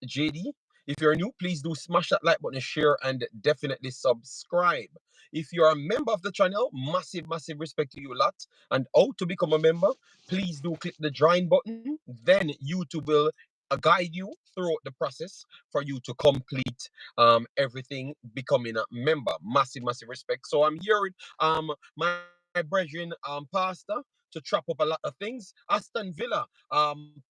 JD. If you're new, please do smash that like button, share, and definitely subscribe. If you're a member of the channel, massive respect to you a lot. And to become a member, please do click the join button. Then YouTube will guide you throughout the process for you to complete everything becoming a member. Massive respect. So I'm here with my brethren pastor to trap up a lot of things. Aston Villa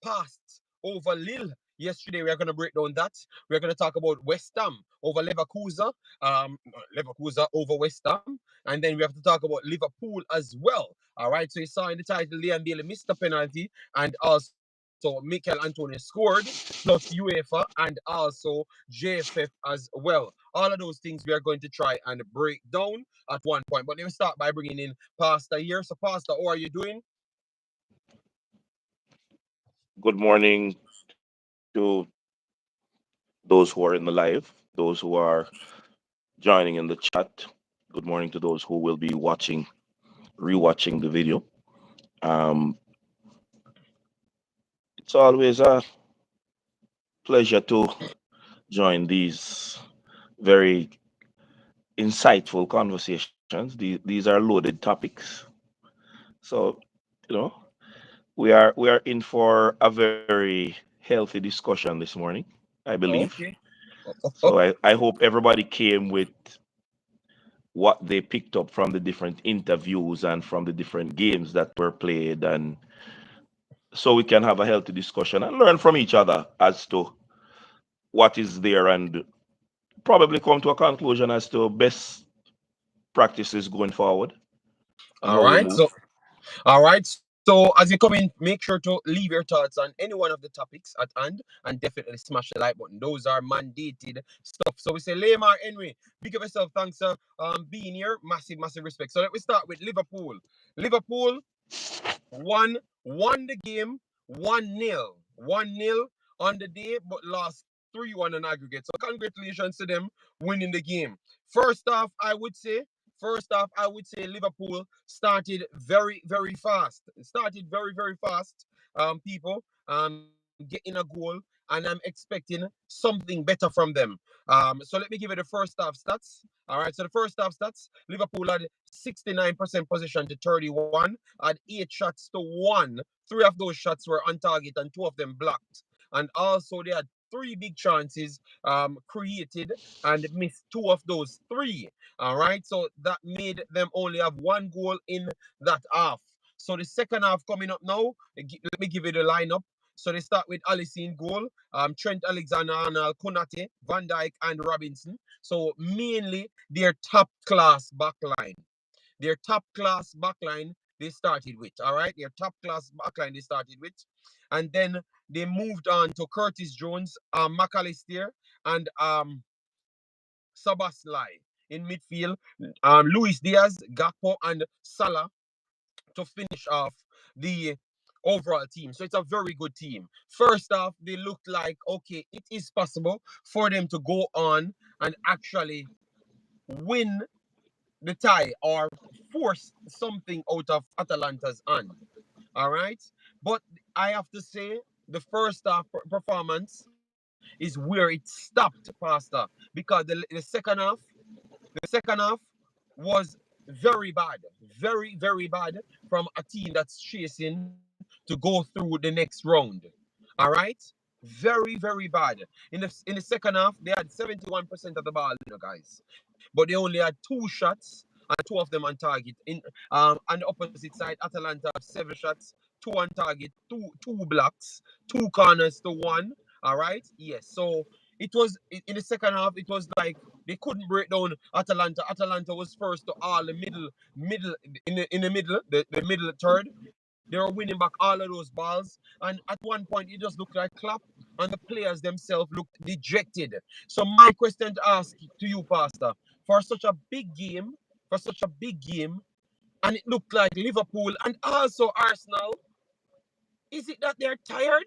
passed over Lille yesterday. We are going to break down that. We're going to talk about West Ham over Leverkusen, Leverkusen over West Ham, and then we have to talk about Liverpool as well. All right, so you saw in the title, Liam Bailey missed a penalty, and also Mikel Antonio scored, plus UEFA and also JFF as well. All of those things we are going to try and break down at one point. But let me start by bringing in Pastor here. So, Pastor, how are you doing? Good morning to those who are in the live, those who are joining in the chat. Good morning to those who will be rewatching the video. Um, it's always a pleasure to join these very insightful conversations. These are loaded topics, so you know we are in for a very healthy discussion this morning, I believe. Okay. So I hope everybody came with what they picked up from the different interviews and from the different games that were played, and so we can have a healthy discussion and learn from each other as to what is there, and probably come to a conclusion as to best practices going forward and All how we right. move. All right. So as you come in, make sure to leave your thoughts on any one of the topics at hand and definitely smash the like button. Those are mandated stuff. So we say, Lamar Henry, big of yourself. Thanks for being here. Massive respect. So let me start with Liverpool. Liverpool won the game 1-0. 1-0 on the day, but lost 3-1 on aggregate. So congratulations to them winning the game. First off, I would say Liverpool started very fast. It started very fast. People getting a goal, and I'm expecting something better from them. So let me give you the first half stats. All right. So the first half stats: Liverpool had 69% possession to 31, had 8 shots to one. Three of those shots were on target, and two of them blocked. And also they had three big chances created and missed two of those three. All right, so that made them only have one goal in that half. So the second half coming up now, let me give you the lineup. So they start with Alisson goal, Trent Alexander-Arnold, Konate, Van Dijk, and Robinson. So mainly their top class backline. Their top class backline they started with. All right, their top class backline they started with, and then they moved on to Curtis Jones, McAllister, and Sabas in midfield, Luis Diaz, Gakpo, and Salah to finish off the overall team. So it's a very good team. First off, they looked like, okay, it is possible for them to go on and actually win the tie or force something out of Atalanta's hand. All right. But I have to say, the first half performance is where it stopped, Pastor, because the second half was very bad, very bad from a team that's chasing to go through the next round. All right, very bad. In the second half, they had 71% of the ball, guys, but they only had 2 shots and two of them on target. On the opposite side, Atalanta have 7 shots, two on target, two blocks, two corners to one. All right, yes. So it was in the second half. It was like they couldn't break down Atalanta. Atalanta was first to all the middle in the middle, the middle third. They were winning back all of those balls, and at one point it just looked like clap, and the players themselves looked dejected. So my question to ask to you, Pastor, for such a big game, and it looked like Liverpool and also Arsenal, is it that they're tired?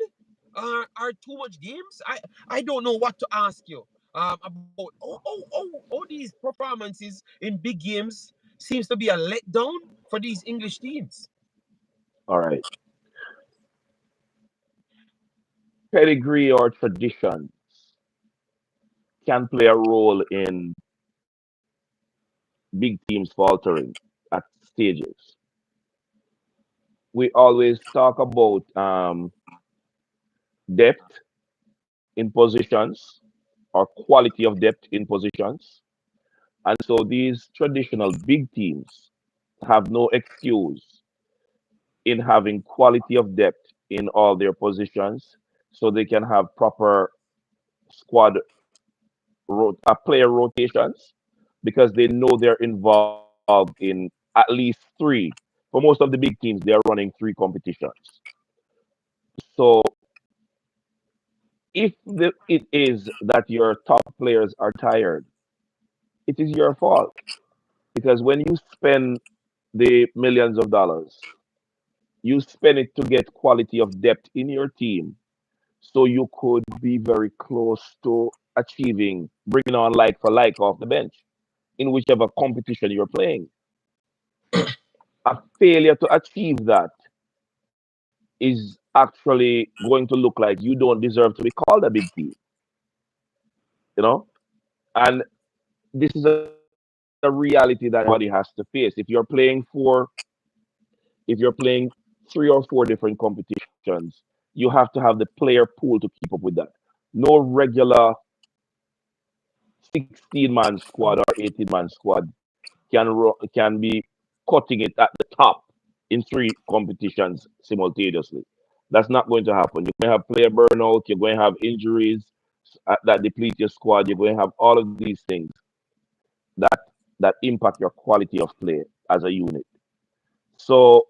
Are too much games? I don't know what to ask you about all these performances in big games seems to be a letdown for these English teams. All right. Pedigree or traditions? can play a role in big teams faltering at stages. We always talk about depth in positions or quality of depth in positions. And so these traditional big teams have no excuse in having quality of depth in all their positions so they can have proper squad player rotations because they know they're involved in at least three. For most of the big teams, they are running three competitions. So if it is that your top players are tired, it is your fault because when you spend the millions of dollars, you spend it to get quality of depth in your team so you could be very close to achieving bringing on like for like off the bench in whichever competition you're playing. A failure to achieve that is actually going to look like you don't deserve to be called a big team, you know? And this is a reality that everybody has to face. If you're playing three or four different competitions, you have to have the player pool to keep up with that. No regular 16-man squad or 18-man squad can be cutting it at the top in three competitions simultaneously. That's not going to happen. You're going to have player burnout. You're going to have injuries that deplete your squad. You're going to have all of these things that that impact your quality of play as a unit. So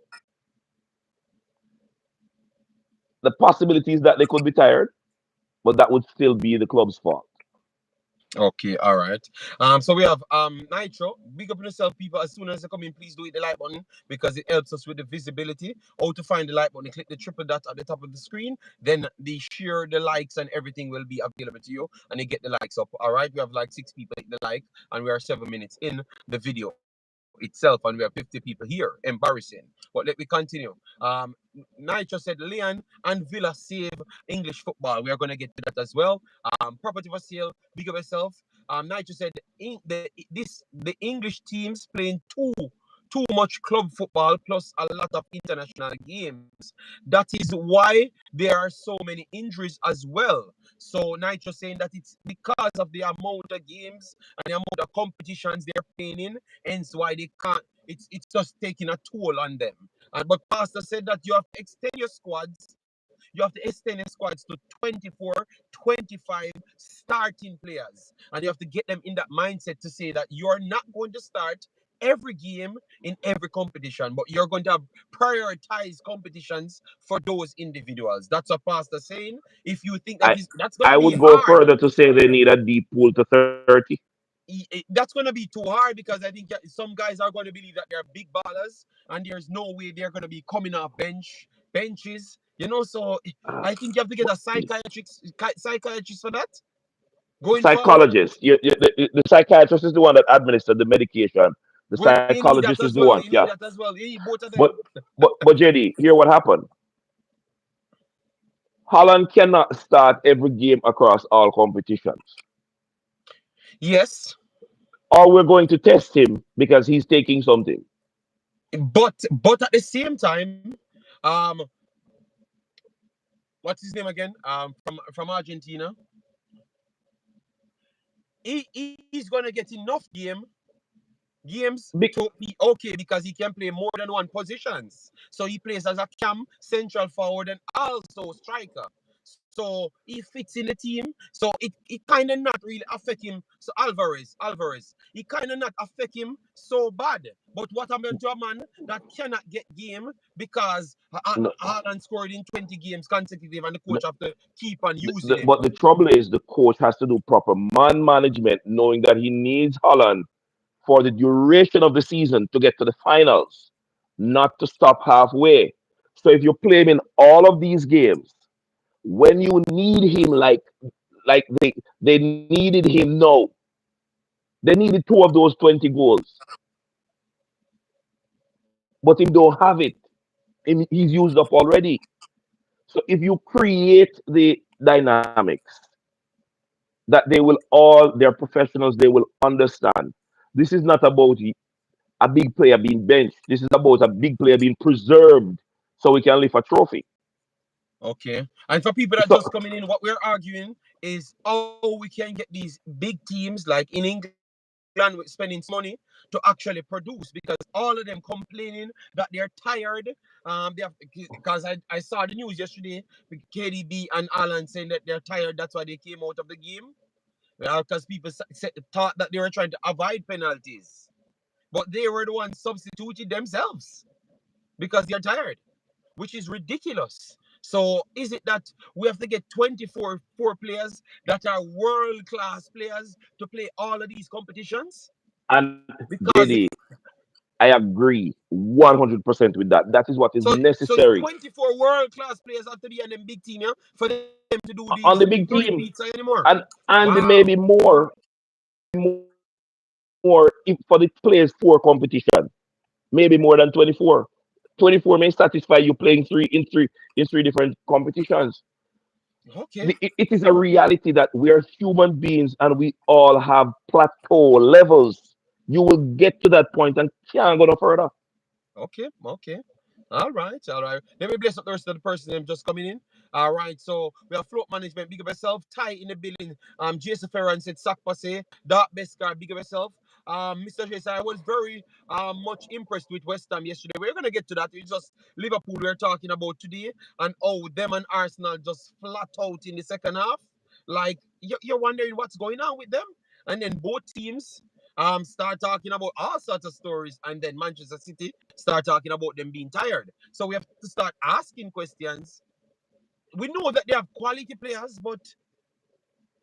the possibility is that they could be tired, but that would still be the club's fault. Okay, all right. So we have Nitro. Big up on yourself, people. As soon as you come in, please do hit the like button because it helps us with the visibility. How to find the like button? Click the triple dot at the top of the screen. Then the share, the likes, and everything will be available to you, and you get the likes up. All right. We have like 6 people hit the like, and we are 7 minutes in the video itself, and we have 50 people here. Embarrassing. But let me continue. Nitro said Leon and Villa save English football. We are gonna get to that as well. Property for sale. Big up yourself. Nigel said the English teams playing too much club football plus a lot of international games. That is why there are so many injuries as well. So Nitro saying that it's because of the amount of games and the amount of competitions they're playing in, hence why they can't. It's just taking a toll on them. But Pastor said that you have to extend your squads. You have to extend your squads to 24, 25 starting players. And you have to get them in that mindset to say that you're not going to start every game in every competition, but you're going to have prioritized competitions for those individuals. That's what Pastor saying. If you think that I is that's gonna I be would go hard, further to say they need a deep pool to 30. that's going to be too hard because I think some guys are going to believe that they're big ballers and there's no way they're going to be coming off benches. So I think you have to get a psychiatrist for that going forward. Psychologist. The psychiatrist is the one that administers the medication. The Well, you need that psychologist is as the well. one. You Yeah. need that as well. You need both of But them. but JD, hear what happened. Holland cannot start every game across all competitions. Yes, Or we're going to test him because he's taking something. but at the same time, um, what's his name again? From Argentina, he's gonna get enough games to Be- be okay because he can play more than one positions. So he plays as a cam, central forward, and also striker. So he fits in the team. So it kind of not really affect him. So Alvarez, he kind of not affect him so bad. But what happened to a man that cannot get game because no, Haaland scored in 20 games consecutive and the coach have to keep on using him. but the trouble is the coach has to do proper man management, knowing that he needs Holland for the duration of the season to get to the finals, not to stop halfway. So if you play him in all of these games, when you need him like they needed him now, they needed two of those 20 goals, but him don't have it. He's used up already. So if you create the dynamics, that they will all, they're professionals, they will understand. This is not about a big player being benched. This is about a big player being preserved so we can lift a trophy. Okay. And for people that So, just coming in, what we're arguing is how we can get these big teams like in England with spending so much money to actually produce, because all of them complaining that they're tired. They have, because I saw the news yesterday with KDB and Alan saying that they're tired. That's why they came out of the game. Because people thought that they were trying to avoid penalties, but they were the ones substituted themselves because they're tired, which is ridiculous. So is it that we have to get 24 four players that are world class players to play all of these competitions? and Because JD, I agree 100% with that. That is what is so necessary 24 world class players have to be on them big team, yeah, for them to do these on the three big peats team. anymore. And Wow. maybe more, more if for the players four competition, maybe more than 24. 24 may satisfy you playing three different competitions. Okay. It is a reality that we are human beings and we all have plateau levels. You will get to that point and can't go no further. Okay, okay. All right, all right. Let me bless up the rest of the person them just coming in. All right, so we have float management, big up yourself. Ty in the building. Jason Ferran said sack passe. Dark Beskar, big up yourself. Mr. Jason, I was very much impressed with West Ham yesterday. We're gonna get to that. It's just Liverpool we're talking about today, and oh, them and Arsenal just flat out in the second half. Like you're wondering what's going on with them, and then both teams start talking about all sorts of stories, and then Manchester City start talking about them being tired. So we have to start asking questions. We know that they have quality players, but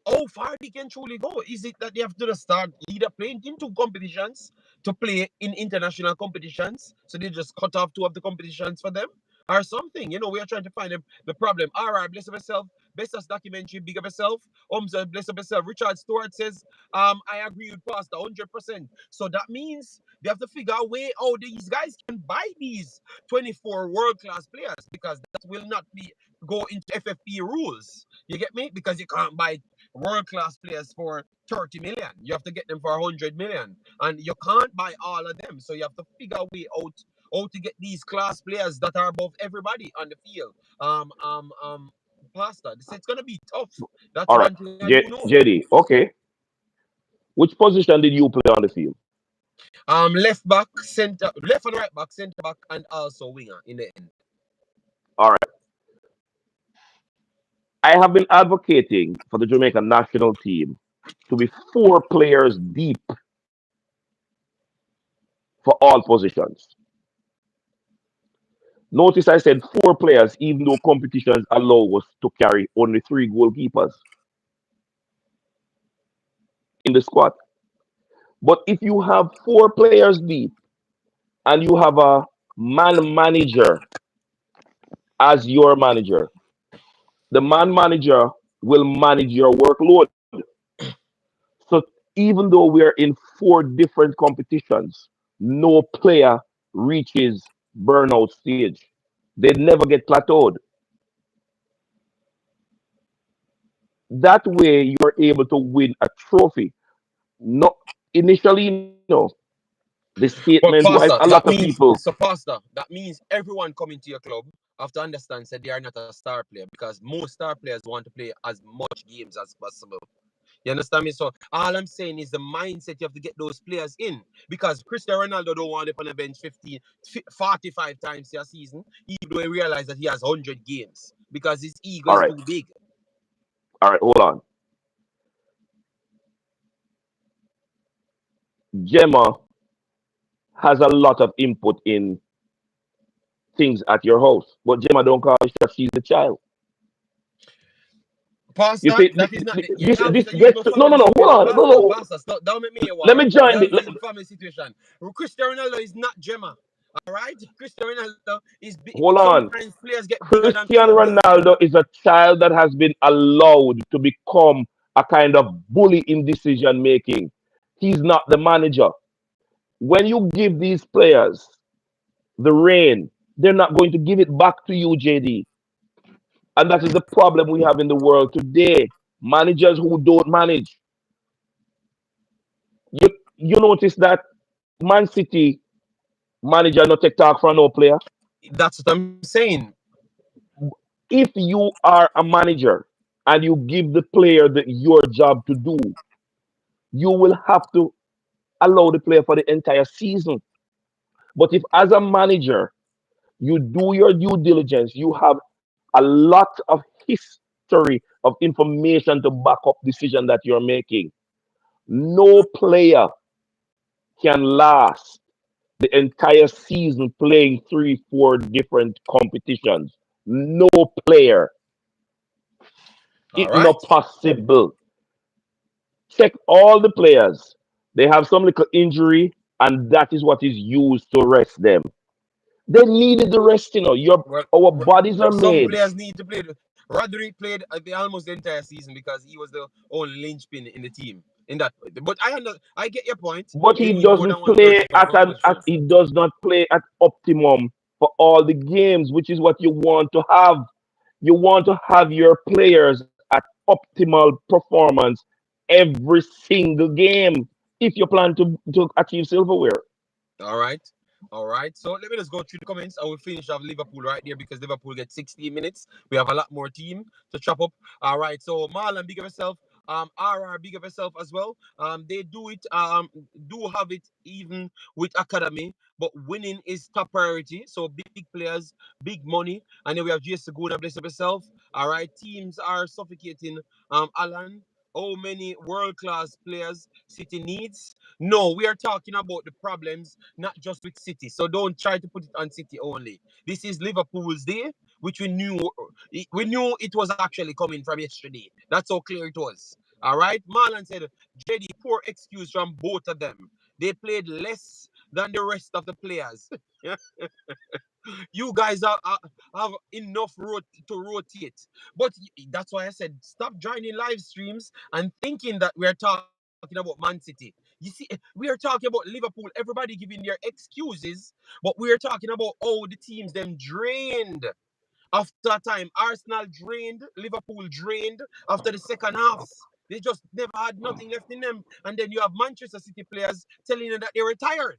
how far they can truly go? Is it that they have to start either playing in two competitions to play in international competitions? So they just cut off two of the competitions for them? Or something. We are trying to find the problem. All right, bless up yourself. Best of documentary, big up yourself. Bless up yourself. Richard Stewart says, I agree with Pastor 100%. So that means they have to figure out a way how these guys can buy these 24 world-class players, because that will not be go into FFP rules. You get me? Because you can't buy world class players for 30 million. You have to get them for 100 million. And you can't buy all of them. So you have to figure a way out how to get these class players that are above everybody on the field. Pastor, this it's gonna be tough. That's All right, one thing I do know. JD, okay. Which position did you play on the field? Left back, center, left and right back, center back, and also winger in the end. All right. I have been advocating for the Jamaican national team to be four players deep for all positions. Notice I said four players, even though competitions allow us to carry only three goalkeepers in the squad. But if you have four players deep and you have a man manager as your manager, the man manager will manage your workload. So even though we are in four different competitions, no player reaches burnout stage. They never get plateaued. That way, you're able to win a trophy. Not initially, the statement But wise, a Pastor, lot of people. that means everyone coming to your club have to understand that they are not a star player, because most star players want to play as much games as possible. You understand me? So all I'm saying is the mindset you have to get those players in, because Cristiano Ronaldo don't want to on the bench 45 times a season, even though he realizes that he has 100 games, because his ego All is right, too big. all right, hold on. Gemma has a lot of input in things at your house, but Gemma don't call the shots. She's the child. You Pastor, see, that is not you this always use gets my to, no, no, family no. Hold situation. on, no, no. Pastor, stop, don't make me a Let war. me You join. always use family situation. Cristiano Ronaldo is not Gemma. All right, Cristiano Ronaldo is big. Hold on. Sometimes players get bigger than Cristiano clubs. Ronaldo is a child that has been allowed to become a kind of bully in decision making. He's not the manager. When you give these players the reign, they're not going to give it back to you, JD. And that is the problem we have in the world today. Managers who don't manage. You notice that Man City manager not take talk from no player. That's what I'm saying. If you are a manager and you give the player your job to do, you will have to allow the player for the entire season. But if as a manager you do your due diligence, you have a lot of history of information to back up decision that you're making. No player can last the entire season playing 3, 4 different competitions. No player. All It right. not possible. Check all the players. They have some little injury, and that is what is used to rest them. They needed the rest, Well, Our bodies are some made. players need to play. Rodri played almost the entire season because he was the only linchpin in the team in that. But I get your point. But They he need more doesn't than one play person for the competition. he does not play at optimum for all the games, which is what you want to have. You want to have your players at optimal performance every single game if you plan to achieve silverware. All right. All right. So let me just go through the comments. I will finish off Liverpool right there because Liverpool gets 16 minutes. We have a lot more team to chop up. All right. So Marlon, big of yourself. RR, big of yourself as well. They do it, do have it even with academy, but winning is top priority. So big players, big money. And then we have Jason Guna, bless up yourself. All right. Teams are suffocating. Alan, how many world-class players City needs? No, we are talking about the problems, not just with City. So don't try to put it on City only. This is Liverpool's day, which we knew it was actually coming from yesterday. That's how clear it was. All right. Marlon said, JD, poor excuse from both of them. They played less than the rest of the players. You guys have enough to rotate. But that's why I said stop joining live streams and thinking that we're talking about Man City. You see, we are talking about Liverpool. Everybody giving their excuses, but we are talking about the teams them drained after a time. Arsenal drained, Liverpool drained after the second halves. They just never had nothing left in them. And then you have Manchester City players telling you that they're retired.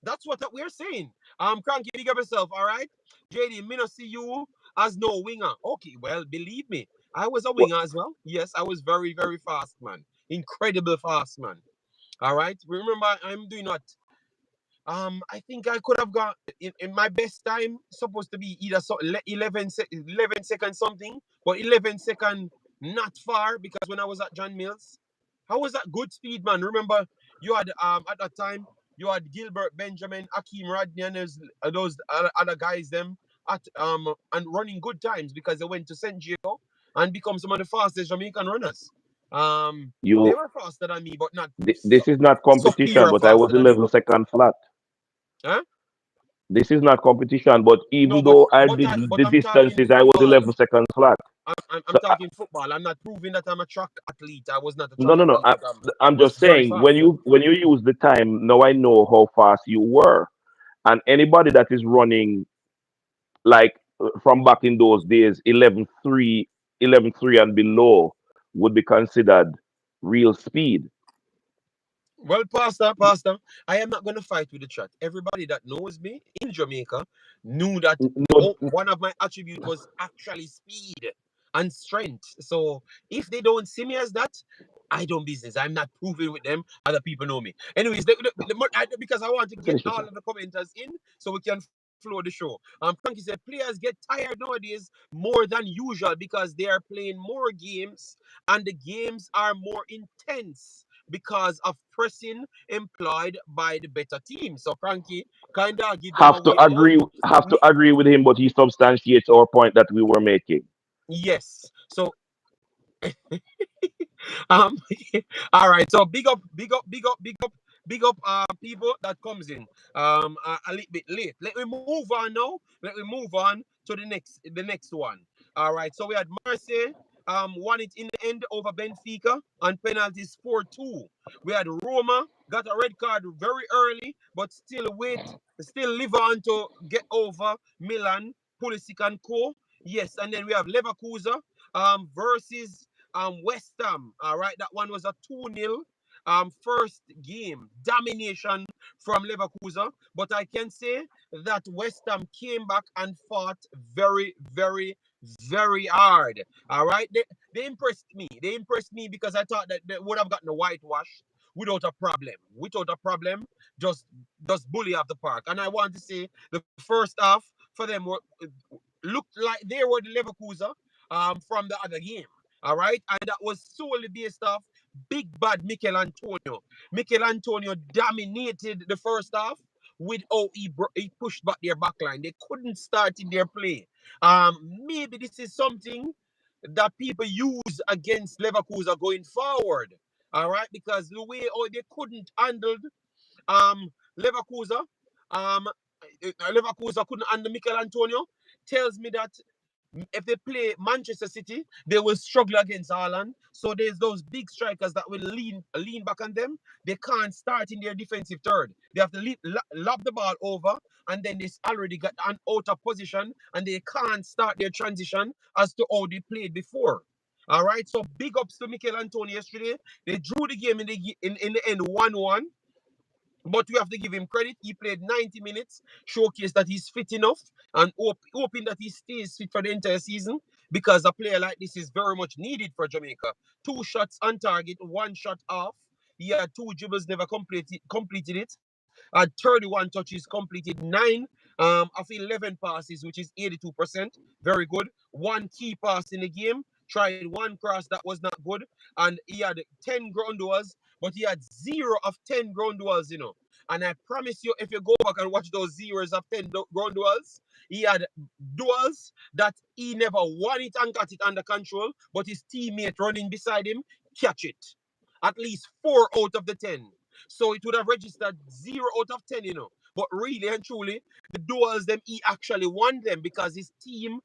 That's what we're saying. Cranky, big up yourself, all right? JD, me not see you as no winger. Okay, well, believe me, I was a What winger as well. Yes, I was very, very fast, man. Incredible fast, man. All right. Remember, I'm doing what? I think I could have got in my best time supposed to be either 11 seconds something, but 11 second not far because when I was at John Mills, how was that good speed, man? Remember, you had at that time you had Gilbert Benjamin, Akeem Rodney, and those other guys them at and running good times because they went to St. Gio and become some of the fastest Jamaican runners. They you were faster than me, but not this is not competition, superior but I faster was than me. 11 seconds flat. Huh? This is not competition, but No, even but though I but did I but the I'm talking distances, I was football. 11 seconds flat. I'm So talking football. I'm not proving that I'm a track athlete. I was not a no, track no, no. athlete, but I I'm was just very saying fast. when you use the time, now I know how fast you were. And anybody that is running like from back in those days, 11.3, 11.3 and below would be considered real speed. Well, Pastor, I am not going to fight with the chat. Everybody that knows me in Jamaica knew that No, one of my attributes was actually speed and strength. So if they don't see me as that, I don't business. I'm not proving with them. Other people know me. Anyways, because I want to get finish it. all of the commenters in so we can flow the show. Cranky said players get tired nowadays more than usual because they are playing more games and the games are more intense because of pressing employed by the better team. So Cranky kind of give them a Have to way out. agree. Have to agree with him, but he substantiates our point that we were making. Yes. So Um, all right. So big up, people that comes in a little bit late. Let me move on now. Let me move on to the next one. All right. So we had Marseille won it in the end over Benfica on penalties 4-2. We had Roma got a red card very early, but still live on to get over Milan, Pulisic and Co. Yes, and then we have Leverkusen versus West Ham. All right, that one was a 2-0 first game domination from Leverkusen. But I can say that West Ham came back and fought very, very, very hard. All right, they impressed me. They impressed me because I thought that they would have gotten a whitewash without a problem. Without a problem, just just bully off the park. And I want to say the first half for them looked like they were the Leverkusen from the other game. All right, and that was solely based off big bad Mikel Antonio. Mikel Antonio dominated the first half with how he pushed back their backline. They couldn't start in their play. Maybe this is something that people use against Leverkusen going forward. All right, because the way they couldn't handle Leverkusen, um, Leverkusen couldn't handle Mikel Antonio, tells me that if they play Manchester City, they will struggle against Haaland. So there's those big strikers that will lean back on them. They can't start in their defensive third. They have to lob the ball over, and then they already got an out of position, and they can't start their transition as to how they played before. All right, so big ups to Mikel Antonio yesterday. They drew the game in the end 1-1. But we have to give him credit. He played 90 minutes, showcased that he's fit enough, and hoping that he stays fit for the entire season because a player like this is very much needed for Jamaica. 2 shots on target, 1 shot off. He had 2 dribbles, never completed it. Had 31 touches, completed 9 of 11 passes, which is 82%. Very good. 1 key pass in the game. Tried 1 cross that was not good. And he had 10 ground duels, but he had 0 of 10 ground duels. And I promise you, if you go back and watch those zeros of 10 ground duels, he had duels that he never won it and got it under control, but his teammate running beside him catch it. At least 4 out of the 10. So it would have registered 0 out of 10. But really and truly, the duels them he actually won them because his team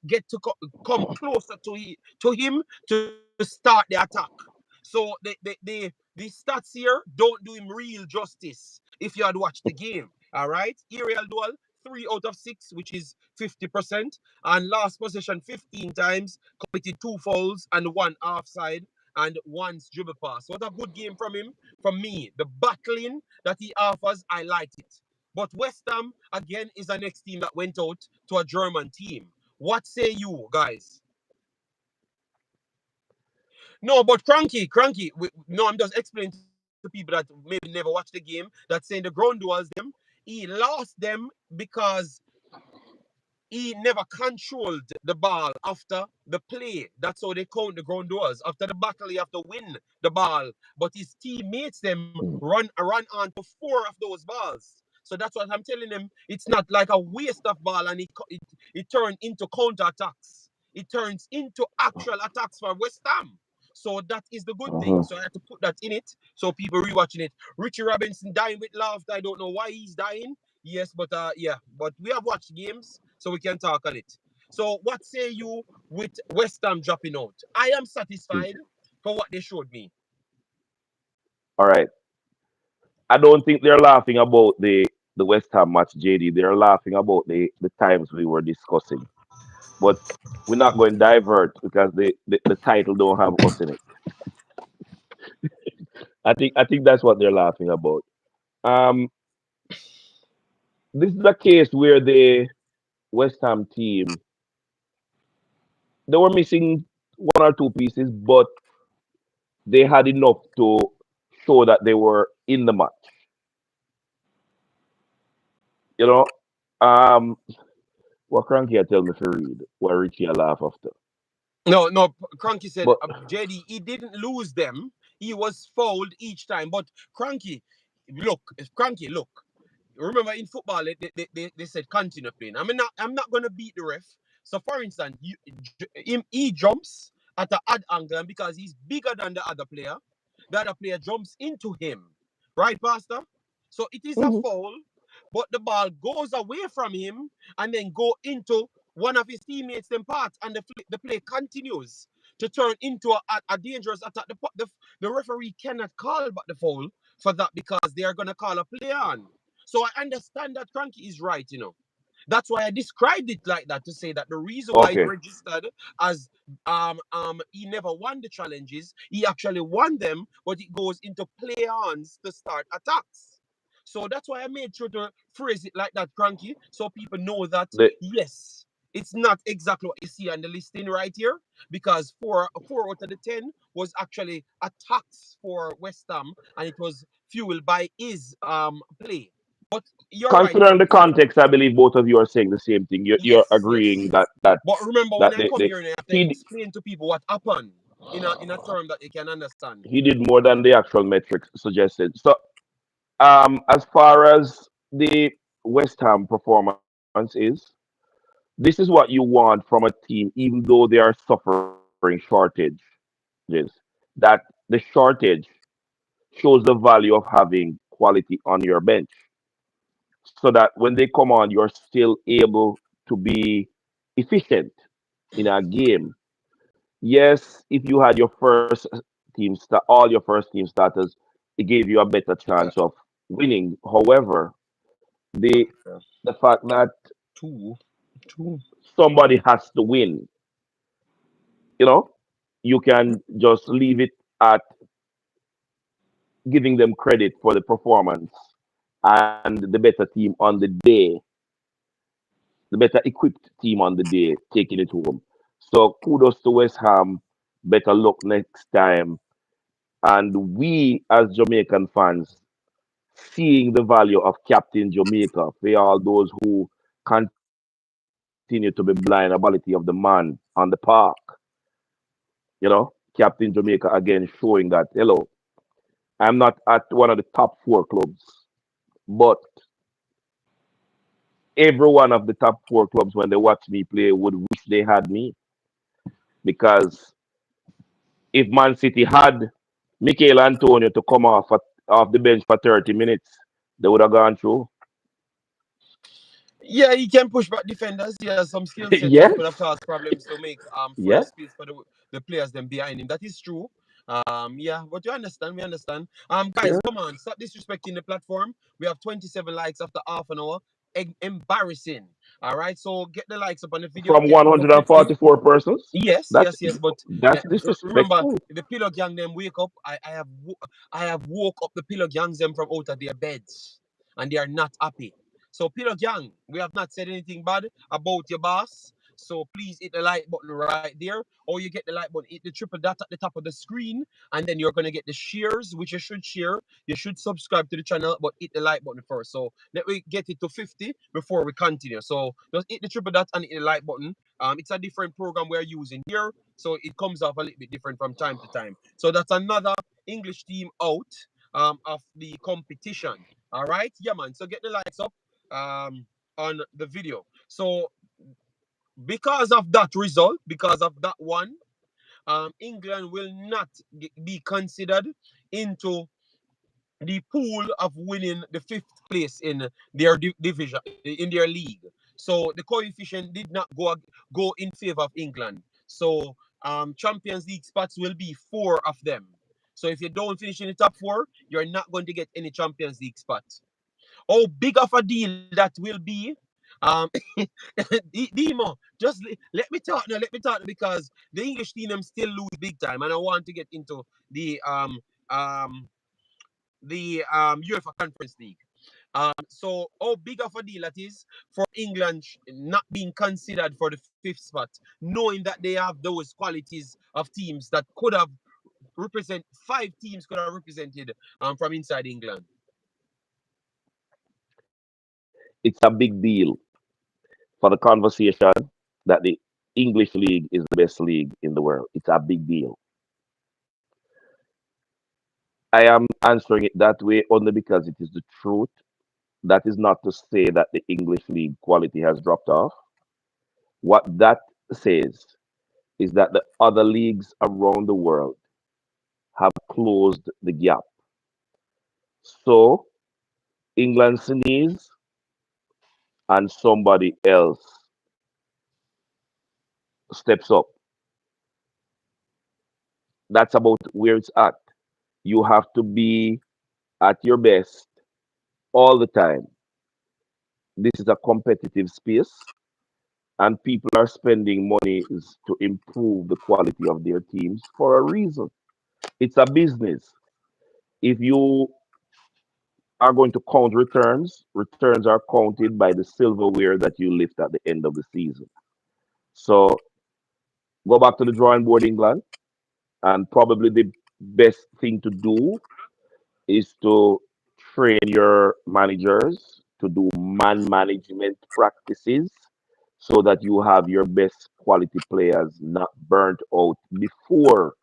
get to come closer to him to start the attack. So the stats here don't do him real justice if you had watched the game. All right, aerial duel 3 out of 6, which is 50%, and last possession 15 times, completed 2 fouls and 1 offside and 1 dribble pass. What a good game from him. From me, the battling that he offers, I liked it. But West Ham, again, is the next team that went out to a German team. What say you, guys? No, but Cranky. No, I'm just explaining to people that maybe never watched the game that saying the ground duels them, he lost them because he never controlled the ball after the play. That's how they count the ground duels. After the battle, you have to win the ball. But his teammates them run on to 4 of those balls. So that's what I'm telling him. It's not like a waste of ball and it turned into counter attacks. It turns into actual attacks for West Ham. So that is the good thing. So I had to put that in it so people rewatching it. Richie Robinson dying with laughter. I don't know why he's dying. Yes, but yeah, but we have watched games, so we can talk on it. So what say you with West Ham dropping out? I am satisfied for what they showed me. All right. I don't think they're laughing about the West Ham match, JD. They're laughing about the times we were discussing. But we're not going to divert because the title don't have us in it. I think that's what they're laughing about. Um, this is a case where the West Ham team they were missing 1 or 2 pieces, but they had enough to show that they were in the match. You know, um, what Cranky I tell me to read, what Richie I laugh after. No, Cranky said, But JD, he didn't lose them. He was fouled each time. But Cranky, look. Remember in football, they said continue playing. I'm not going to beat the ref. So for instance, he jumps at an odd angle, and because he's bigger than the other player jumps into him. Right, Pastor? So it is a Mhm. foul, but the ball goes away from him and then go into one of his teammates' then part, and the play continues to turn into a dangerous attack. The referee cannot call back the foul for that because they are going to call a play on. So I understand that Cranky is right. That's why I described it like that, to say that the reason why it Okay. registered as he never won the challenges, he actually won them, but it goes into play-ons to start attacks. So that's why I made sure to phrase it like that, Cranky, so people know that The yes, it's not exactly what you see on the listing right here, because four out of the 10 was actually attacks for West Ham, and it was fueled by his play. But you're right, considering the Cranky. context, I believe both of you are saying the same thing. You're Yes, agreeing yes. But remember, when that I come they here and I have to he explain to people what happened in a term that they can understand. he did more than the actual metrics suggested. So as far as the West Ham performance is, this is what you want from a team, even though they are suffering shortages. That the shortage shows the value of having quality on your bench, so that when they come on, you're still able to be efficient in a game. Yes, if you had your all your first team starters, it gave you a better chance of winning. However, the Yeah. the fact that Two, two. somebody has to win, you know, you can just leave it at giving them credit for the performance and the better team on the day, the better equipped team on the day taking it home. So kudos to West Ham. Better luck next time. And we as Jamaican fans, seeing the value of Captain Jamaica for all those who continue to be blind about the quality of the man on the park. Captain Jamaica again showing that, hello, I'm not at one of the top four clubs, but every one of the top four clubs, when they watch me play, would wish they had me. Because if Man City had Mikel Antonio to come off the bench for 30 minutes, they would have gone through. Yeah, he can push back defenders. He has some skill sets that could have Yes, caused problems to make free up yes, space for the players them behind him. That is true. Yeah, but you understand, we understand. Guys, yeah. come on, stop disrespecting the platform. We have 27 likes after half an hour. Embarrassing. All right, so get the likes up on the video. From Get it to 50. 144 persons. Yes, That's yes, yes. But that's remember, disrespectful. the pillow gang them wake up. I have woke up the pillow gangs them from out of their beds, and they are not happy. So pillow gang, we have not said anything bad about your boss. So please hit the like button right there, or you get the like button, hit the triple dot at the top of the screen, and then you're gonna get the shares, which you should share. You should subscribe to the channel, but hit the like button first. So let me get it to 50 before we continue. So just hit the triple dot and hit the like button. It's a different program we're using here, so it comes off a little bit different from time to time. So that's another English team out of the competition. All right, yeah, man. So get the likes up on the video. So because of that result, because of that one, England will not be considered into the pool of winning the fifth place in their division in their league. So the coefficient did not go in favor of England. So Champions League spots will be four of them. So if you don't finish in the top four, you're not going to get any Champions League spot. How big of a deal that will be? Um, Demo, just let me talk now. Let me talk because the English team them still lose big time, and I want to get into um the UEFA Conference League. So how big of a deal that is for England not being considered for the fifth spot, knowing that they have those qualities of teams that could have represent five teams could have represented from inside England. It's a big deal for the conversation that the English league is the best league in the world. It's a big deal. I am answering it that way only because it is the truth. That is not to say that the English league quality has dropped off. What that says is that the other leagues around the world have closed the gap. So England sneeze and somebody else steps up. That's about where it's at. You have to be at your best all the time. This is a competitive space, and people are spending money to improve the quality of their teams for a reason. It's a business. If you are going to count returns, returns are counted by the silverware that you lift at the end of the season. So go back to the drawing board, England, and probably the best thing to do is to train your managers to do man management practices so that you have your best quality players not burnt out before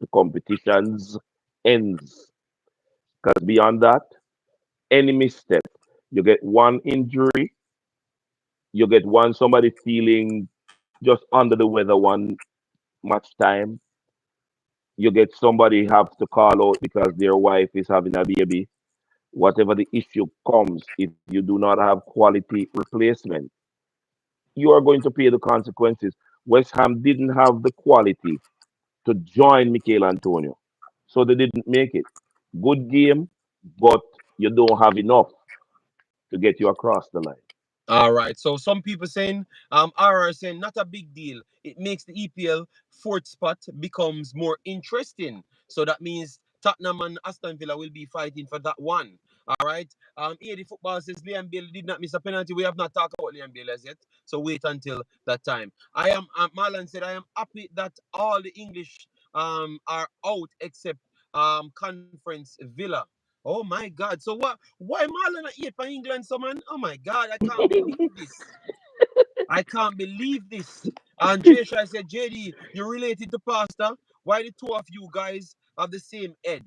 the competitions ends. Because beyond that, any misstep, you get one injury, you get one somebody feeling just under the weather one match time, you get somebody have to call out because their wife is having a baby. Whatever the issue comes, if you do not have quality replacement, you are going to pay the consequences. West Ham didn't have the quality to join Mikel Antonio, so they didn't make it. Good game, but you don't have enough to get you across the line. All right. So some people saying, RR saying not a big deal. It makes the EPL fourth spot becomes more interesting. So that means Tottenham and Aston Villa will be fighting for that one. All right. the football says Liam Bale did not miss a penalty. We have not talked about Liam Bale as yet. So wait until that time. I am Marlon said I am happy that all the English are out except Conference Villa. Oh my God. So what? Why Marlon not here for England, so man? Oh my God. I can't believe this. I can't believe this. And Jay Shai said, JD, you're related to Pastor. Why the two of you guys have the same head?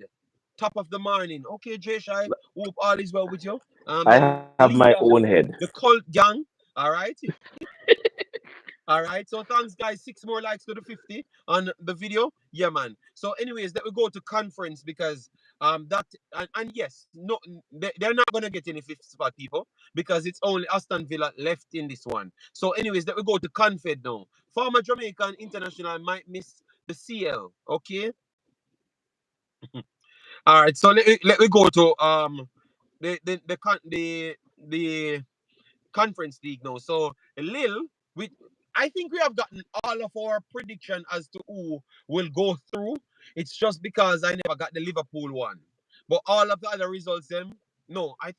Top of the morning. Okay, Jay Shai, hope all is well with you. The I leader have of my own the head. cult gang. All right. All right, so thanks, guys. 6 more likes to the 50 on the video. Yeah, man. So, anyways, let me go to conference because that and yes, no, they're not gonna get any fifth spot, people, because it's only Aston Villa left in this one. So, anyways, let me go to Confed now. Former Jamaican international might miss the CL. Okay. All right. So let me go to the Conference League now. So Lille, we I think we have gotten all of our prediction as to who will go through. It's just because I never got the Liverpool one. But all of the other results, them, no, I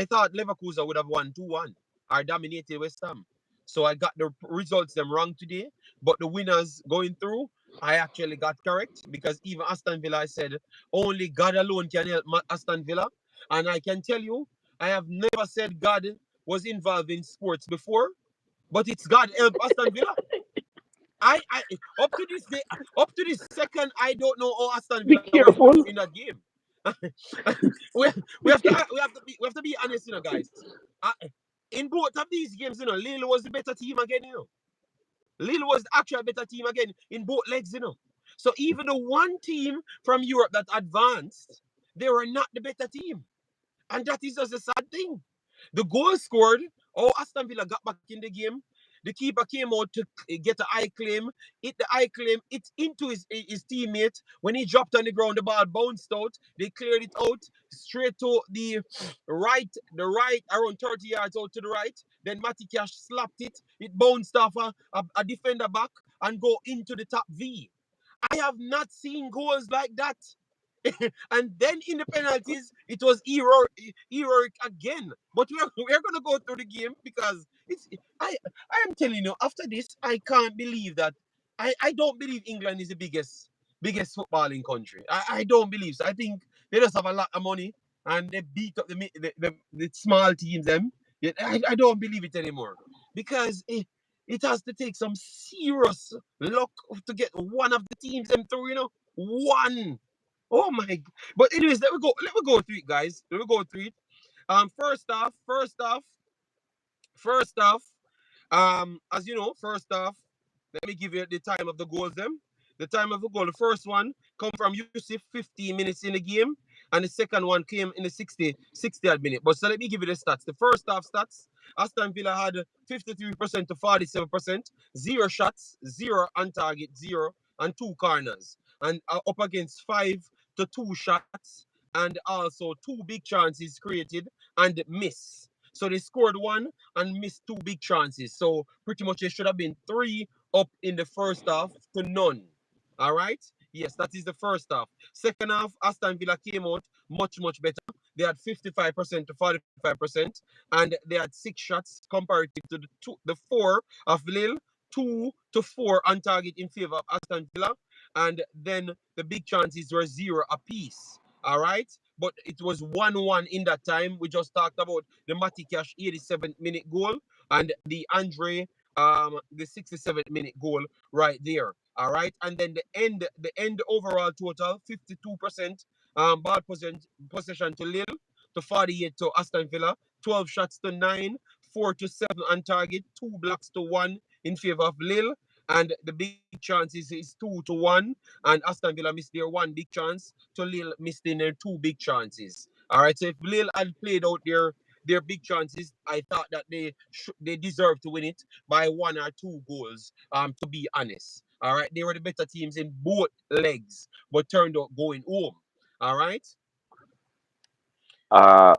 thought Leverkusen would have won 2-1 or dominated West Ham. So I got the results them wrong today. But the winners going through, I actually got correct because even Aston Villa, I said only God alone can help Aston Villa. And I can tell you, I have never said God was involved in sports before, but it's God help Aston Villa. I up to this day, up to this second, I don't know how Aston Be Villa was going to careful. do in that game. we, we have to be honest, guys. Uh, in both of these games, Lille was the better team again. Lille was actually a better team again in both legs. So even the one team from Europe that advanced, they were not the better team. And that is just a sad thing. The goal scored, Aston Villa got back in the game. The keeper came out to get an eye claim. Hit the eye claim, it into his teammate. When he dropped on the ground, the ball bounced out. They cleared it out straight to the right, around 30 yards out to the right. Then Matty Cash slapped it. It bounced off a defender back and go into the top V. I have not seen goals like that. And then in the penalties, it was heroic again. But we're gonna go through the game because I am telling you, after this, I can't believe that I don't believe England is the biggest footballing country. I don't believe so. I think they just have a lot of money and they beat up the small teams them. I don't believe it anymore. Because it has to take some serious luck to get one of the teams them through. One. Oh my! But anyways, let me go. Let me go through it, guys. Let me go through it. First off. As you know, first off, let me give you the time of the goals. Them. The time of the goal. The first one come from Yusuf, 15 minutes in the game, and the second one came in the 60th minute. But so let me give you the stats. The first half stats: Aston Villa had 53% to 47%, zero shots, zero on target, zero, and two corners, and up against 5 to 2 shots, and also two big chances created and miss. So they scored one and missed two big chances. So pretty much it should have been three up in the first half to none. All right. Yes, that is the first half. Second half, Aston Villa came out much better. They had 55% to 45%, and they had six shots comparative to the four of Lille, 2 to 4 on target in favor of Aston Villa, and then the big chances were zero apiece. All right, but it was 1-1 in that time. We just talked about the Matty Cash 87th minute goal and the Andre the 67th minute goal right there. All right, and then the end overall total 52% ball possession to Lille, to 48 to Aston Villa, 12 shots to 9, 4 to 7 on target, 2 blocks to 1 in favor of Lille. And the big chances is 2 to 1, and Aston Villa missed their one big chance to Lille missed in their two big chances. All right, so if Lille had played out their big chances, I thought that they deserved to win it by 1 or 2 goals. To be honest, all right, they were the better teams in both legs, but turned out going home. All right. Uh,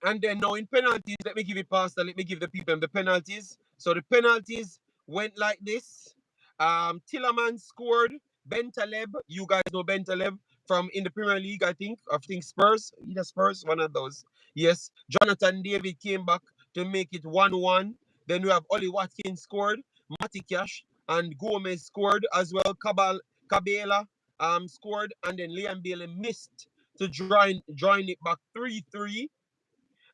And then now in penalties, let me give it past. Let me give the people the penalties. So the penalties went like this. Tillerman scored. Bentaleb, you guys know Bentaleb from in the Premier League, I think Spurs, either Spurs, one of those. Yes, Jonathan David came back to make it 1-1. Then we have Ollie Watkins scored, Matty Cash and Gomez scored as well. Cabela scored, and then Liam Bailey missed to join it back 3-3.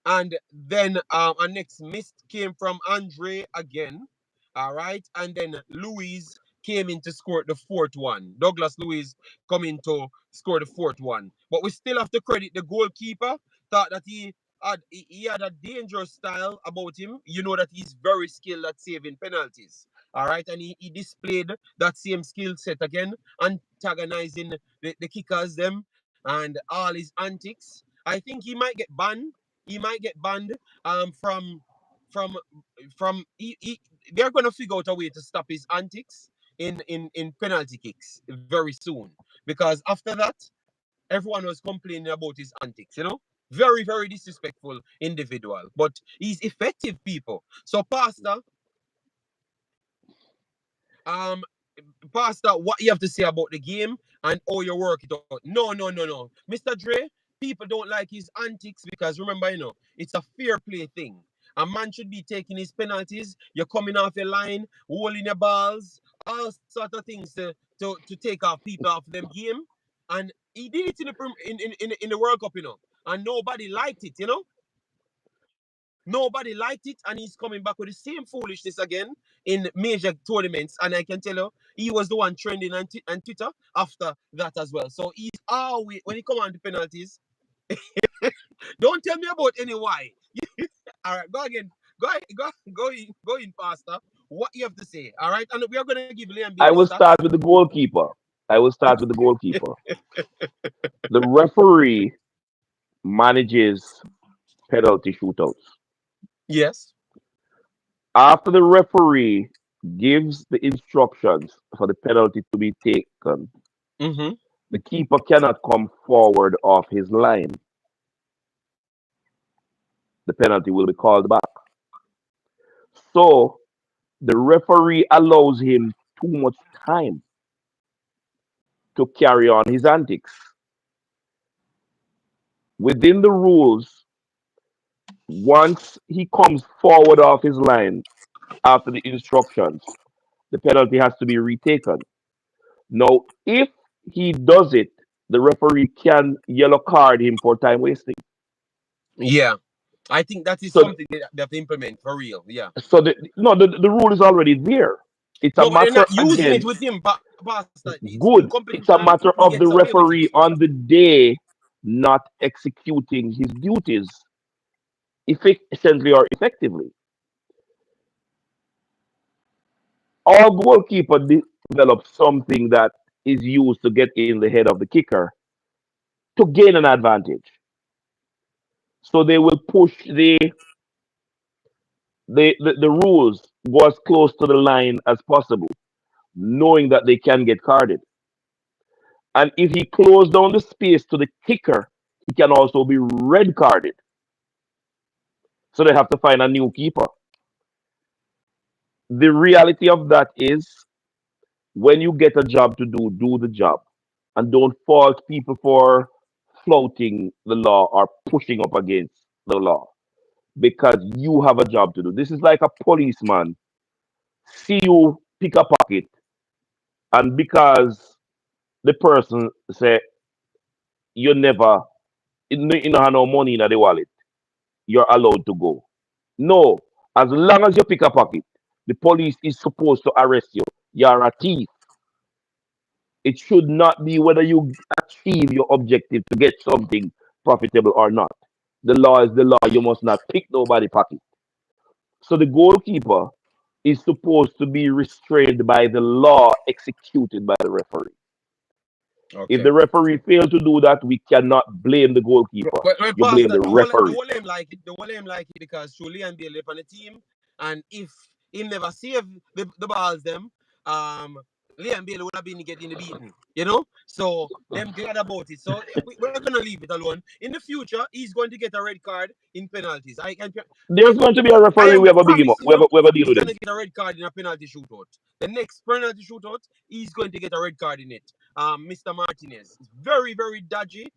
And then our next miss came from Andre again. All right. And then Louise came in to score the fourth one. Douglas Louise coming to score the fourth one. But we still have to credit the goalkeeper. Thought that he had a dangerous style about him. You know that he's very skilled at saving penalties. All right. And he displayed that same skill set again, antagonizing the kickers, them, and all his antics. I think he might get banned. He might get banned from from they're gonna figure out a way to stop his antics in penalty kicks very soon, because after that everyone was complaining about his antics. Very disrespectful individual, but he's effective, people. So um Pastor, what you have to say about the game and how you work it out. No. Mr. Dre, people don't like his antics because remember, it's a fair play thing. A man should be taking his penalties. You're coming off your line, holding your balls, all sort of things to take off people off them game. And he did it in the World Cup. And nobody liked it. Nobody liked it, and he's coming back with the same foolishness again in major tournaments. And I can tell you, he was the one trending on Twitter after that as well. So he's always, when he come on the penalties, don't tell me about any why. All right, go again. Go in, Pastor. What you have to say, all right? And we are going to give Liam I Bailey will stats. start with the goalkeeper. I will start with the goalkeeper. The referee manages penalty shootouts. Yes. After the referee gives the instructions for the penalty to be taken, Mm-hmm. the keeper cannot come forward off his line. The penalty will be called back. So the referee allows him too much time to carry on his antics. Within the rules, once he comes forward off his line after the instructions, the penalty has to be retaken. Now, if he does it, the referee can yellow card him for time wasting. Yeah. I think that is So, something they have to implement for real. Yeah. so no, the rule is already there. It's a No, but they're matter not using it again. with him, Pastor. It's in Good. It's a competition. matter He of gets the away with it. referee on the day not executing his duties efficiently or effectively. Our goalkeeper develops something that is used to get in the head of the kicker to gain an advantage. So they will push the rules, go as close to the line as possible, knowing that they can get carded. And if he closes down the space to the kicker, he can also be red carded. So they have to find a new keeper. The reality of that is when you get a job to do, do the job. And don't fault people for flouting the law or pushing up against the law because you have a job to do. This is like a policeman see you pick a pocket, and because the person say you never you don't have no money in the wallet, you're allowed to go. No, as long as you pick a pocket, the police is supposed to arrest you. You're a thief. It should not be whether you achieve your objective to get something profitable or not. The law is the law. You must not pick nobody pocket. So the goalkeeper is supposed to be restrained by the law executed by the referee. If Okay. the referee failed to do that, we cannot blame the goalkeeper. Well, You blame Pastor, the the referee. whole aim like it, the whole aim like it because truly and Bailey on the team, and if he never save the balls them, Liam Bailey would have been getting the beaten, you know. So them glad about it. So we're gonna leave it alone. In the future, he's going to get a red card in penalties. I There's going to be a I referee. am We have a big him up. promising you, We have a deal he's with gonna him. get a red card in a penalty shootout. The next penalty shootout, he's going to get a red card in it. Mr. Martinez is very, very dodgy,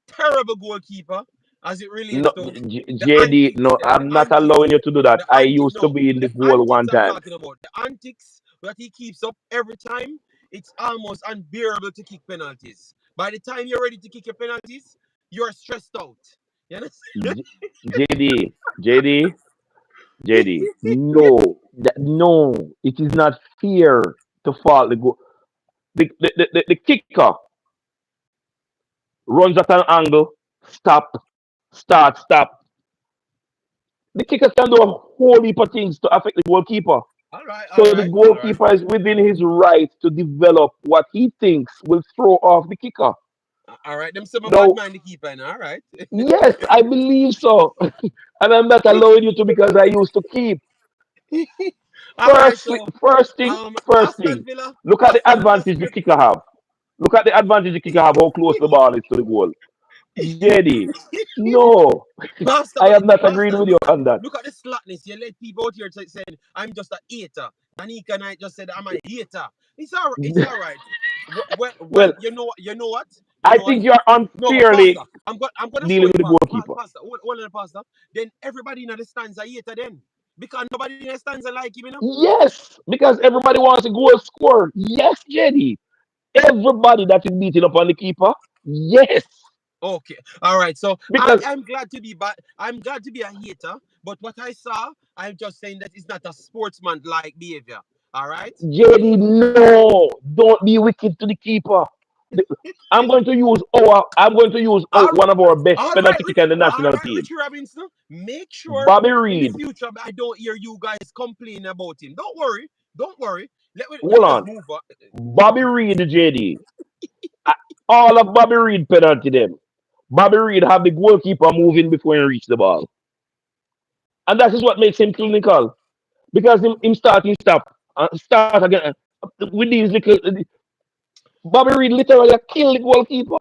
terrible goalkeeper as it relates No, to the JD, antics, no, the I'm not antics, allowing you to do that. the I antics. used to No, be in the the goal one antics I'm time. talking about, the antics that he keeps up every time, it's almost unbearable to kick penalties. By the time you're ready to kick your penalties, you're stressed out. You understand? J- JD, JD, JD. No, no, it is not fair to fault the goal. The kicker runs at an angle, stop, start, stop. The kicker can do a whole heap of things to affect the goalkeeper. All right, all So the right, all right. goalkeeper is within his right to develop what he thinks will throw off the kicker. All right, them some bad Now, mind the keeper now. All right. yes, I believe so. And I'm not allowing you to because I used to keep. All right, so First thing, first Aston thing. Villa, Look at the Aston Villa advantage the kicker have. Look at the advantage the kicker have, how close the ball is to the goal. JD, no, Pastor, I but am not agreeing Pastor, with you on that. look at the slackness. You let people out here saying I'm just a hater. Danica Knight just said I'm a hater. It's all right. Well, Well, you know what, you I know what. think you're No, but Pastor, unfairly I'm gonna show dealing you, with the goalkeeper. Pastor. Hold on, Pastor. Then everybody in the stands are hater then because nobody in the stands are like him, you know. Yes, because everybody wants a goal scored. Yes, JD. Everybody that is beating up on the keeper. Yes, Okay, all right. So because I'm glad to be back. I'm glad to be a hater. But what I saw, I'm just saying that it's not a sportsman like behavior. All right. JD, no, don't be wicked to the keeper. The- I'm going to use All one of our best All right, penalty kicker in the all national right, team, Richie Robinson. Make sure Bobby in the Reed. future I don't hear you guys complain about him. Don't worry, don't worry. Let Hold me just on, move on. Bobby Reed, JD. Uh, All of Bobby Reed penalty them. Bobby Reed have the goalkeeper moving before he reach the ball, and that is what makes him clinical because him start, him start again with these little. Bobby Reed literally kill the goalkeeper.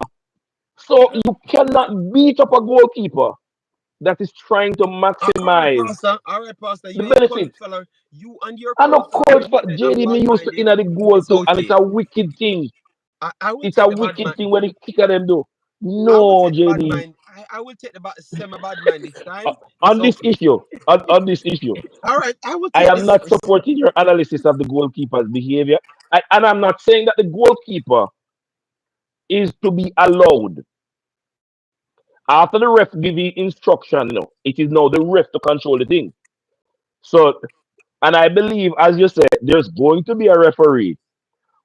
So you cannot beat up a goalkeeper that is trying to All right, maximize Pastor. All right, Pastor. the You and your cult benefit. fella, you and your And of cult course, following for saying I'm JD, me bad used to in minded. the goal It's too, and it's okay. a wicked thing. I will It's a take the bad wicked man. thing when the kicker them do. I will No, take the bad JD. mind. I will take the semi bad mind this Uh, time. It's on this okay. issue, on this issue, All right, I will I take am this. not supporting your analysis of the goalkeeper's behavior, and I'm not saying that the goalkeeper is to be allowed after the ref give the instruction. No, it is now the ref to control the thing. So, and I believe, as you said, there's going to be a referee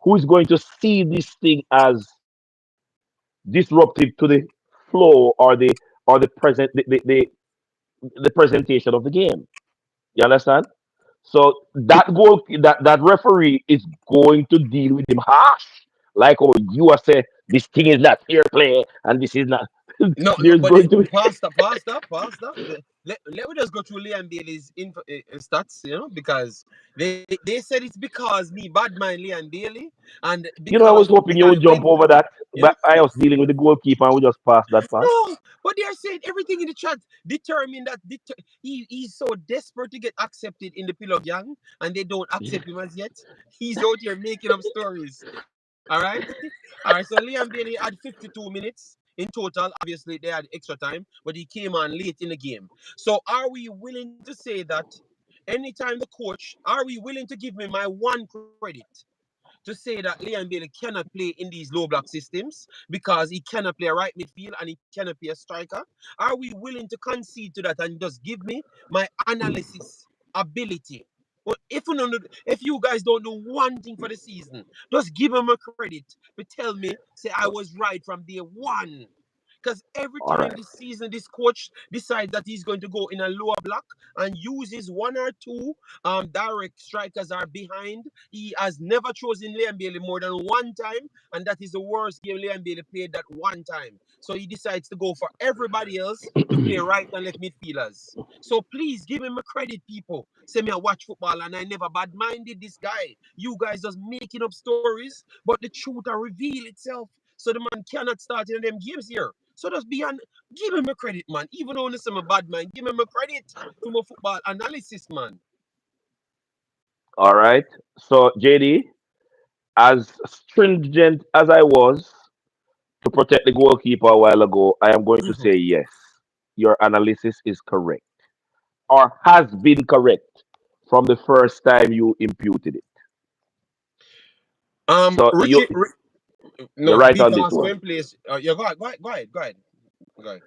who is going to see this thing as disruptive to the flow or the present the presentation of the game. You understand? So that referee is going to deal with him harsh, like oh you are saying this thing is not fair play and this is not. No, There's but going to be Pastor. let me just go through Liam Bailey's stats, because they said it's because me bad mind Liam Bailey and I because was the hoping you guy would jump went, over that, you know. but I was dealing with the goalkeeper and we just passed that part. No, but they are saying everything in the chat determined that he's so desperate to get accepted in the Pillow Gang and they don't accept him as yet. He's out here making up stories. All right. All right. So Liam Bailey had 52 minutes in total. Obviously, they had extra time, but he came on late in the game. So are we willing to say that anytime the coach, are we willing to give me my one credit to say that Liam Bailey cannot play in these low block systems because he cannot play a right midfield and he cannot be a striker? Are we willing to concede to that and just give me my analysis ability? Well, if you guys don't do one thing for the season, just give him a credit. But tell me, say I was right from day one. Because every All time right. this season, this coach decides that he's going to go in a lower block and uses one or two direct strikers are behind. He has never chosen Liam Bailey more than one time, and that is the worst game Liam Bailey played that one time. So he decides to go for everybody else to play right and left midfielders. So please give him a credit, people. Say me I watch football and I never bad minded this guy. You guys just making up stories, but the truth will reveal itself. So the man cannot start in them games here. So just be an give him a credit, man. Even though this is a bad man, give him a credit from a football analysis, man. All right. So, JD, as stringent as I was to protect the goalkeeper a while ago, I am going to say yes. Your analysis is correct or has been correct from the first time you imputed it. So Richie, you're no, right on people this ask one. when place. Yeah, go ahead.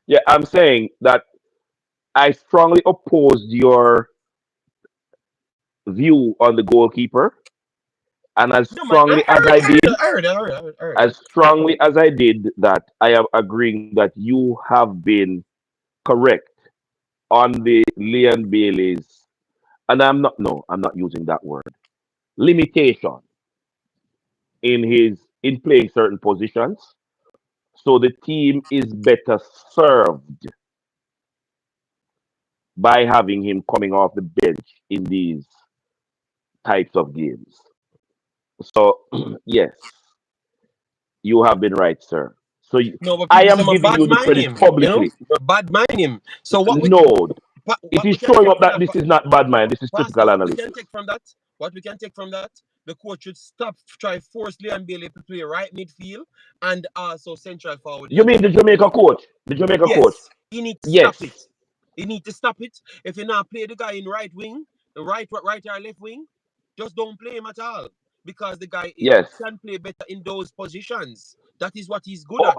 Yeah, I'm saying that I strongly opposed your view on the goalkeeper, and as No, man, strongly as I did, I heard as strongly as I did that, I am agreeing that you have been correct on the Leon Bailey's, and I'm not, no, I'm not using that word, limitation in playing certain positions. So the team is better served by having him coming off the bench in these types of games. So yes, you have been right, sir. So No, but I people say am my giving bad you the mind credit him. publicly. Bad mind him. So No, it what we is can showing take up from that that, this is not bad mind. This is Pastor, critical what we can analysis. take from that, the coach should stop try force Leon Bailey to play right midfield and also central forward You and mean the stop Jamaica playing. coach? The Jamaica coach? Yes, he need to stop Yes, it. He need to stop it. If you not play the guy in right wing, right or left wing, just don't play him at all because the guy yes. can play better in those positions. That is what he's good Oh, at.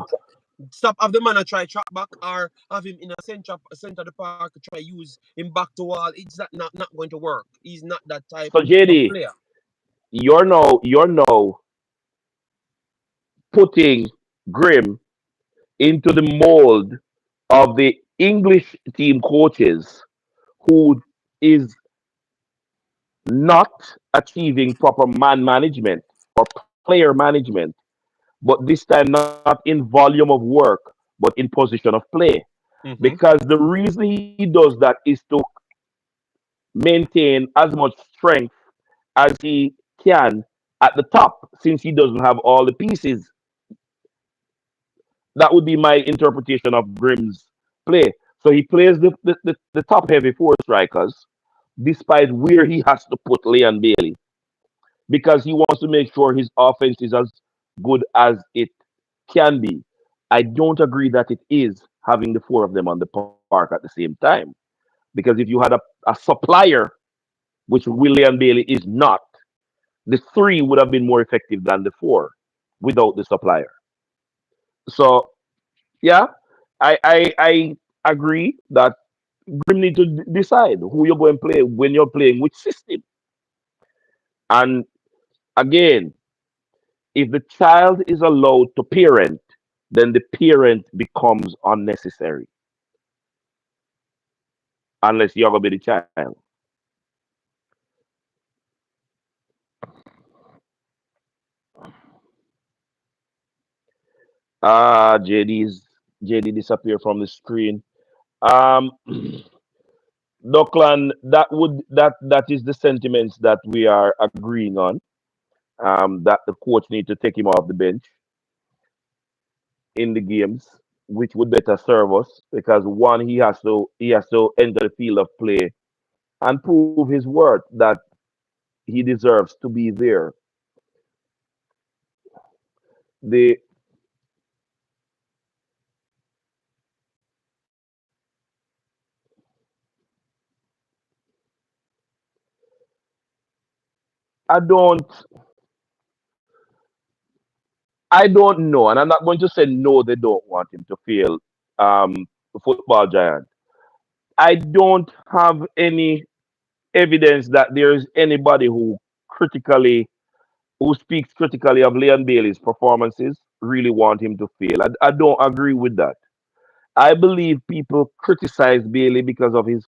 Stop have the man a try track back or have him in a center of the park to try use him back to wall. It's not going to work. He's not that type so of JD, player. you're now putting Grim into the mold of the English team coaches who is not achieving proper man management or player management, but this time not in volume of work, but in position of play. Mm-hmm. Because the reason he does that is to maintain as much strength as he can at the top, since he doesn't have all the pieces. That would be my interpretation of Grimm's play. So he plays the top heavy four strikers, despite where he has to put Leon Bailey, because he wants to make sure his offense is as good as it can be. I don't agree that it is having the four of them on the park at the same time. Because if you had a supplier, which William Bailey is not, the three would have been more effective than the four without the supplier. So yeah, I agree that Grim need to decide who you're going to play when you're playing which system. And again, if the child is allowed to parent, then the parent becomes unnecessary unless you're gonna be the child. JD disappeared from the screen. Um, Dockland, that is the sentiments that we are agreeing on. That the coach need to take him off the bench in the games, which would better serve us because one, he has to enter the field of play and prove his worth that he deserves to be there. The I don't I don't know, and I'm not going to say no. They don't want him to fail. The football giant. I don't have any evidence that there is anybody who speaks critically of Leon Bailey's performances really want him to fail. I don't agree with that. I believe people criticize Bailey because of his